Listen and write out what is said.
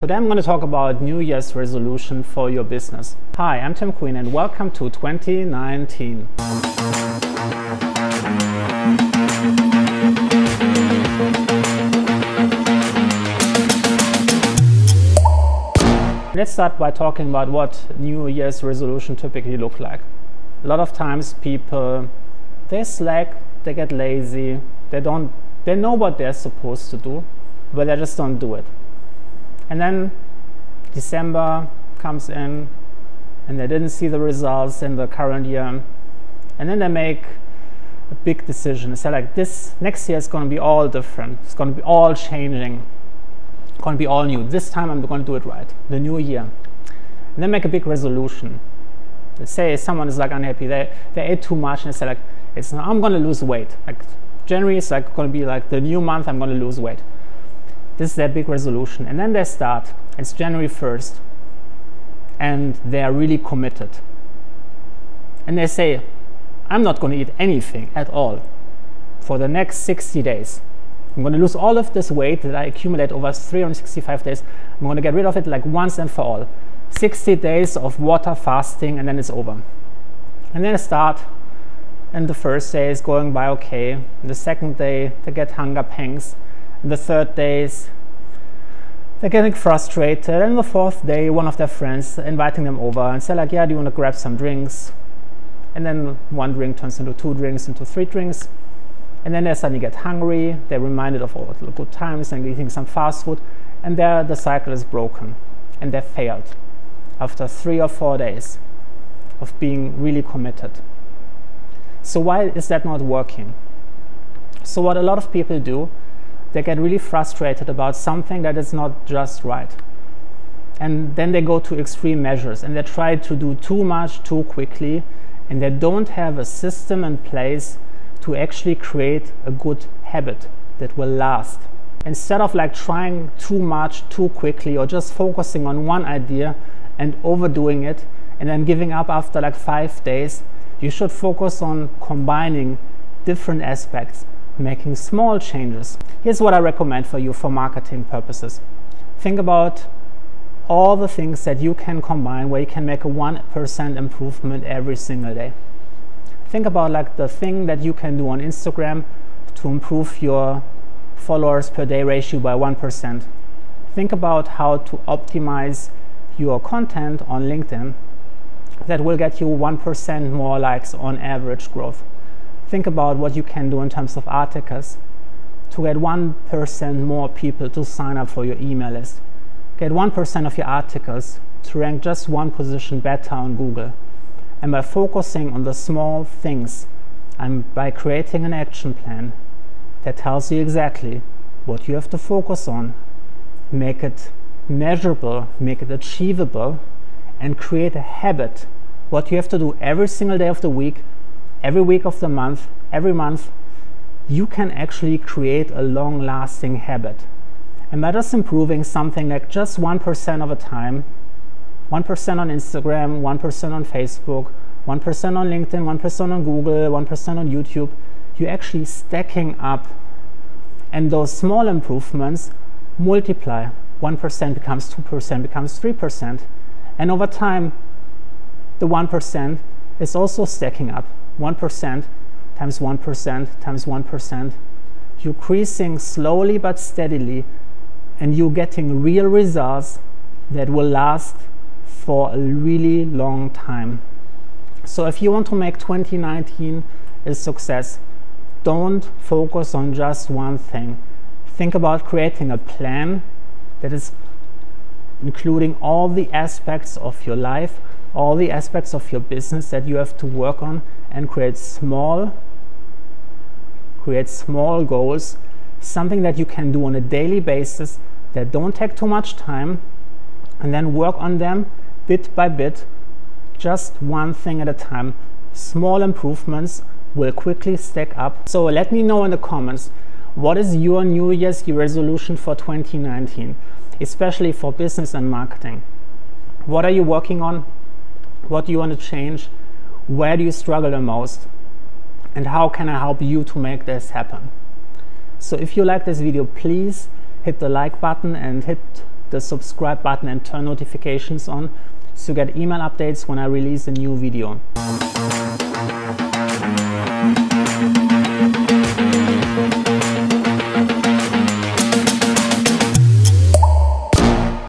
Today I'm going to talk about New Year's resolution for your business. Hi, I'm Tim Queen and welcome to 2019. Let's start by talking about what New Year's resolution typically look like. A lot of times people, they slack, they get lazy, they know what they're supposed to do, but they just don't do it. And then December comes in and they didn't see the results in the current year, and then they make a big decision. They say like, this next year is going to be all different, it's going to be all changing, it's going to be all new. This time I'm going to do it right, the new year. And then make a big resolution. Let's say someone is like unhappy, they ate too much, and they say like, I'm going to lose weight. Like January is like going to be like the new month, I'm going to lose weight. This is their big resolution. And then they start, it's January 1st, and they are really committed. And they say, I'm not going to eat anything at all for the next 60 days. I'm going to lose all of this weight that I accumulate over 365 days. I'm going to get rid of it like once and for all. 60 days of water fasting, and then it's over. And then they start, and the first day is going by okay. And the second day, they get hunger pangs. The third days, they're getting frustrated, and the fourth day, one of their friends inviting them over and say like, yeah, do you want to grab some drinks? And then one drink turns into 2 drinks, into 3 drinks, and then they suddenly get hungry, they're reminded of all the good times and eating some fast food, and there the cycle is broken, and they failed after 3 or 4 days of being really committed. So why is that not working? So what a lot of people do, they get really frustrated about something that is not just right. And then they go to extreme measures and they try to do too much too quickly, and they don't have a system in place to actually create a good habit that will last. Instead of like trying too much too quickly, or just focusing on one idea and overdoing it and then giving up after like 5 days, you should focus on combining different aspects, making small changes. Here's what I recommend for you for marketing purposes. Think about all the things that you can combine where you can make a 1% improvement every single day. Think about like the thing that you can do on Instagram to improve your followers per day ratio by 1%. Think about how to optimize your content on LinkedIn that will get you 1% more likes on average growth. Think about what you can do in terms of articles to get 1% more people to sign up for your email list. Get 1% of your articles to rank just 1 position better on Google. And by focusing on the small things and by creating an action plan that tells you exactly what you have to focus on, make it measurable, make it achievable, and create a habit, what you have to do every single day of the week, every week of the month, every month, you can actually create a long-lasting habit. And by just improving something like just 1% of a time, 1% on Instagram, 1% on Facebook, 1% on LinkedIn, 1% on Google, 1% on YouTube, you're actually stacking up. And those small improvements multiply. 1% becomes 2%, becomes 3%. And over time, the 1% is also stacking up. 1% times 1% times 1%. You're increasing slowly but steadily, and you're getting real results that will last for a really long time. So if you want to make 2019 a success, don't focus on just one thing. Think about creating a plan that is including all the aspects of your life, all the aspects of your business that you have to work on, and create small goals, something that you can do on a daily basis that don't take too much time, and then work on them bit by bit, just one thing at a time. Small improvements will quickly stack up. So let me know in the comments, what is your New Year's resolution for 2019, especially for business and marketing? What are you working on? What do you want to change? Where do you struggle the most? And how can I help you to make this happen? So if you like this video, please hit the like button and hit the subscribe button and turn notifications on so you get email updates when I release a new video.